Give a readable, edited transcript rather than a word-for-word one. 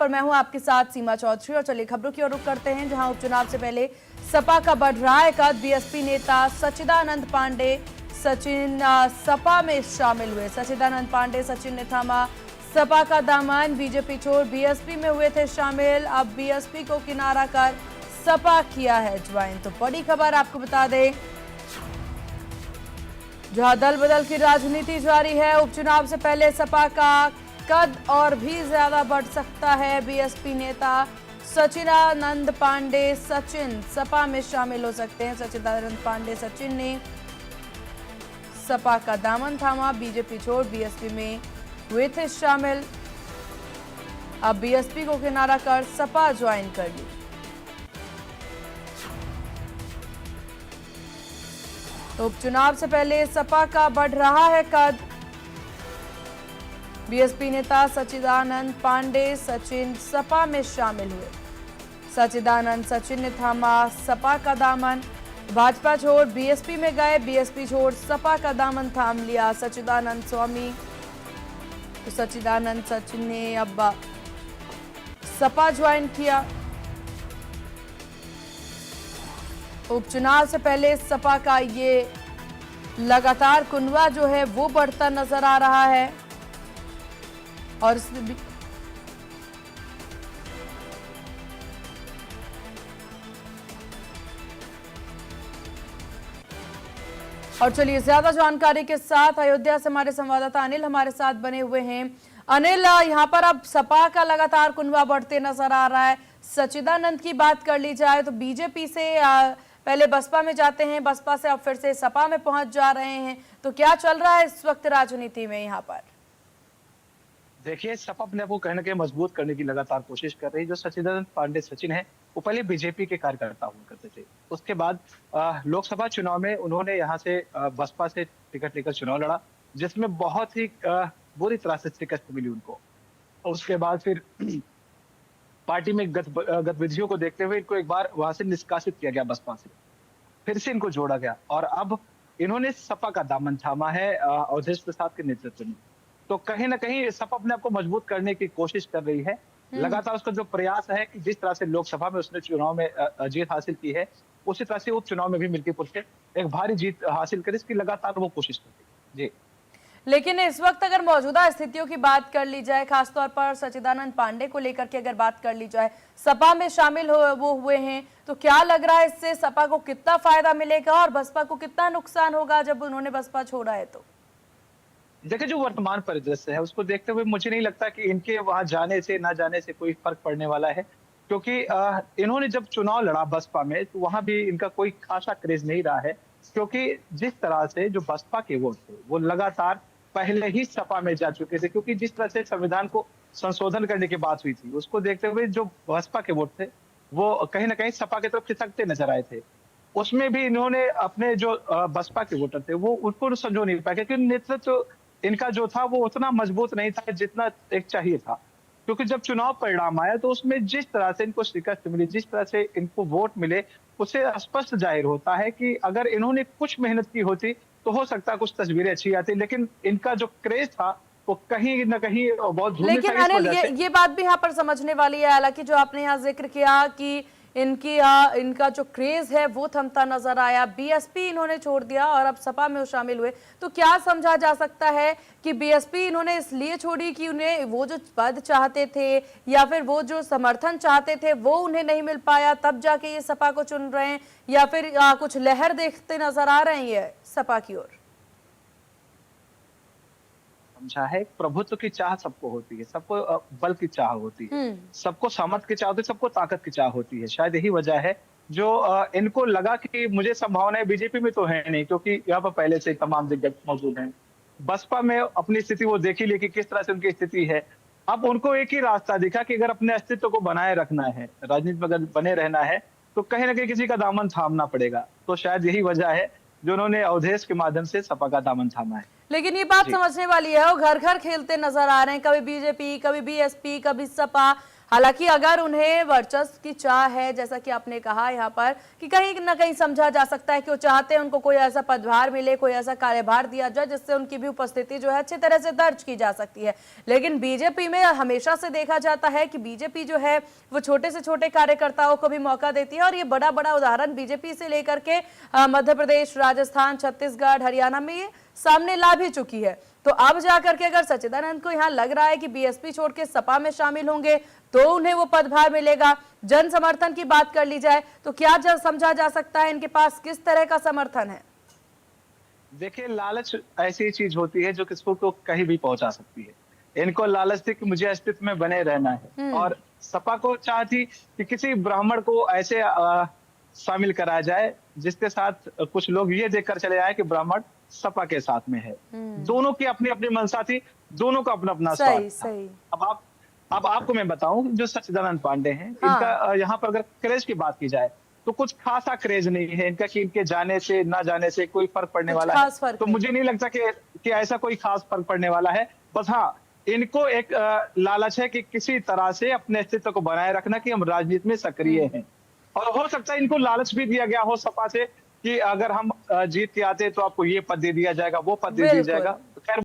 पर मैं हूं आपके साथ सीमा चौधरी। और चलिए खबरों की ओर रुख करते हैं, जहां उपचुनाव से पहले सपा का बढ़ रहा है कद। बीएसपी नेता सच्चिदानंद पांडे सचिन सपा में शामिल हुए। सच्चिदानंद पांडे सचिन ने थामा सपा का दामन। बीजेपी छोड़ बीएसपी में हुए थे शामिल, अब बीएसपी को किनारा कर सपा किया है ज्वाइन। तो बड़ी खबर आपको बता दें, जहां दल बदल की राजनीति जारी है, उपचुनाव से पहले सपा का कद और भी ज्यादा बढ़ सकता है। बीएसपी नेता सच्चिदानंद पांडे सचिन सपा में शामिल हो सकते हैं। सच्चिदानंद पांडे सचिन ने सपा का दामन थामा, बीजेपी छोड़ बीएसपी में हुए थे शामिल, अब बीएसपी को किनारा कर सपा ज्वाइन कर ली। तो उपचुनाव से पहले सपा का बढ़ रहा है कद। बीएसपी नेता सच्चिदानंद पांडे सचिन सपा में शामिल हुए। सच्चिदानंद सचिन ने थामा सपा का दामन, भाजपा छोड़ बीएसपी में गए, बीएसपी छोड़ सपा का दामन थाम लिया सच्चिदानंद स्वामी। तो सच्चिदानंद सचिन ने अब सपा ज्वाइन किया। उपचुनाव से पहले सपा का ये लगातार कुनवा जो है वो बढ़ता नजर आ रहा है। और चलिए ज्यादा जानकारी के साथ अयोध्या से हमारे संवाददाता अनिल हमारे साथ बने हुए हैं। अनिल, यहाँ पर अब सपा का लगातार कुनवा बढ़ते नजर आ रहा है। सच्चिदानंद की बात कर ली जाए तो बीजेपी से पहले बसपा में जाते हैं, बसपा से अब फिर से सपा में पहुंच जा रहे हैं, तो क्या चल रहा है इस वक्त राजनीति में यहाँ पर? देखिए, सपा अपने को कहीं ना कहीं मजबूत करने की लगातार कोशिश कर रही है। जो सच्चिदानंद पांडे सचिन है, वो पहले बीजेपी के कार्यकर्ता हुआ करते थे। उसके बाद लोकसभा चुनाव में उन्होंने यहाँ से बसपा से टिकट लेकर चुनाव लड़ा, जिसमें बहुत ही बुरी तरह से शिकस्त मिली उनको। और उसके बाद फिर पार्टी में गतिविधियों को देखते हुए इनको एक बार वहां से निष्कासित किया गया बसपा से, फिर से इनको जोड़ा गया और अब इन्होंने सपा का दामन थामा है अवधेश प्रसाद के नेतृत्व में। तो कहीं ना कहीं सपा अपने आप को मजबूत करने की कोशिश कर रही है। लगातार उसका जो प्रयास है कि जिस तरह से लोकसभा में उसने चुनाव में जीत हासिल की है, उसी तरह से उपचुनाव में भी मिल्कीपुर से एक भारी जीत हासिल करे, इसकी लगातार वो कोशिश कर रही है। जी, लेकिन इस वक्त अगर मौजूदा स्थितियों की बात कर ली जाए, खासतौर पर सच्चिदानंद पांडे को लेकर के अगर बात कर ली जाए, सपा में शामिल वो हुए हैं, तो क्या लग रहा है इससे सपा को कितना फायदा मिलेगा और बसपा को कितना नुकसान होगा जब उन्होंने बसपा छोड़ा है? तो देखिए, जो वर्तमान परिदृश्य है उसको देखते हुए मुझे नहीं लगता कि इनके वहां जाने से ना जाने से कोई फर्क पड़ने वाला है, क्योंकि इन्होंने जब चुनाव लड़ा बसपा में तो वहां भी इनका कोई खासा क्रेज नहीं रहा है, क्योंकि जिस तरह से जो बसपा के वोट थे वो लगातार पहले ही सपा में जा चुके थे, क्योंकि जिस तरह से संविधान को संशोधन करने की बात हुई थी उसको देखते हुए जो बसपा के वोट थे वो कहीं ना कहीं सपा की तरफ खिसकते नजर आए थे। उसमें भी इन्होंने अपने जो बसपा के वोटर थे वो उसको संजो नहीं पाए, क्योंकि नेतृत्व इनका जो था वो उतना मजबूत नहीं था जितना एक चाहिए था। क्योंकि जब चुनाव परिणाम आया तो उसमें जिस तरह से इनको शिकस्त मिली, जिस तरह से इनको वोट मिले, उससे स्पष्ट जाहिर होता है कि अगर इन्होंने कुछ मेहनत की होती तो हो सकता है कुछ तस्वीरें अच्छी आती, लेकिन इनका जो क्रेज था वो कहीं ना कहीं बहुत धूमिल था। लेकिन अनिल, ये बात भी यहाँ पर समझने वाली है, हालांकि जो आपने यहाँ जिक्र किया कि इनका जो क्रेज है वो थमता नजर आया, बीएसपी इन्होंने छोड़ दिया और अब सपा में शामिल हुए, तो क्या समझा जा सकता है कि बीएसपी इन्होंने इसलिए छोड़ी कि उन्हें वो जो पद चाहते थे या फिर वो जो समर्थन चाहते थे वो उन्हें नहीं मिल पाया, तब जाके ये सपा को चुन रहे हैं, या फिर कुछ लहर देखते नजर आ रहे हैं ये सपा की ओर? समझा है, प्रभुत्व की चाह सबको होती है, सबको बल की चाह होती है, सबको सामर्थ्य की चाह होती है, सबको ताकत की चाह होती है। शायद यही वजह है जो इनको लगा कि मुझे संभावना है बीजेपी में तो है नहीं, क्योंकि यहाँ पर पहले से तमाम दिग्गज मौजूद हैं। बसपा में अपनी स्थिति वो देख ही ली कि किस तरह से उनकी स्थिति है। अब उनको एक ही रास्ता दिखा कि अगर अपने अस्तित्व को बनाए रखना है, राजनीति में अगर बने रहना है, तो कहीं ना कहीं किसी का दामन थामना पड़ेगा। तो शायद यही वजह है जो उन्होंने अवधेश के माध्यम से सपा का दामन थामा है। लेकिन ये बात समझने वाली है, वो घर घर खेलते नजर आ रहे हैं, कभी बीजेपी, कभी बीएसपी, कभी सपा, हालांकि अगर उन्हें वर्चस्व की चाह है, जैसा कि आपने कहा यहाँ पर कि कहीं ना कहीं समझा जा सकता है कि वो चाहते हैं उनको कोई ऐसा पदभार मिले, कोई ऐसा कार्यभार दिया जाए जिससे उनकी भी उपस्थिति जो है अच्छी तरह से दर्ज की जा सकती है। लेकिन बीजेपी में हमेशा से देखा जाता है कि बीजेपी जो है वो छोटे से छोटे कार्यकर्ताओं को भी मौका देती है, और ये बड़ा बड़ा उदाहरण बीजेपी से लेकर के मध्य प्रदेश, राजस्थान, छत्तीसगढ़, हरियाणा में ये सामने ला भी चुकी है। तो अब जाकर के अगर सच्चिदानंद को यहाँ लग रहा है कि बीएसपी छोड़ के सपा में शामिल होंगे तो उन्हें वो पदभार मिलेगा, जन समर्थन की बात कर ली जाए तो क्या समझा जा सकता है इनके पास किस तरह का समर्थन है? देखिए, लालच ऐसी चीज होती है जो किसको को कहीं भी पहुंचा सकती है। इनको लालच थी कि मुझे अस्तित्व में बने रहना है, और सपा को चाह थी कि किसी ब्राह्मण को ऐसे शामिल कराया जाए जिसके साथ कुछ लोग ये देखकर चले आए कि ब्राह्मण सपा के साथ में है। दोनों की अपनी अपनी मंशा थी, दोनों का अपना अपना स्वार्थ था। सही। अब आपको मैं बताऊं, जो सच्चिदानंद पांडे हैं, इनका यहाँ पर अगर क्रेज की बात की जाए तो कुछ खासा क्रेज नहीं है इनका कि इनके जाने से ना जाने से कोई फर्क पड़ने वाला है। तो मुझे नहीं लगता कि ऐसा कोई खास फर्क पड़ने वाला है। बस हाँ, इनको एक लालच है कि किसी तरह से अपने अस्तित्व को बनाए रखना कि हम राजनीति में सक्रिय हैं। और हो सकता है इनको लालच भी दिया गया हो सपा से कि अगर हम जीत के आते तो आपको ये पद दे दिया जाएगा, वो पद दे दिया जाएगा।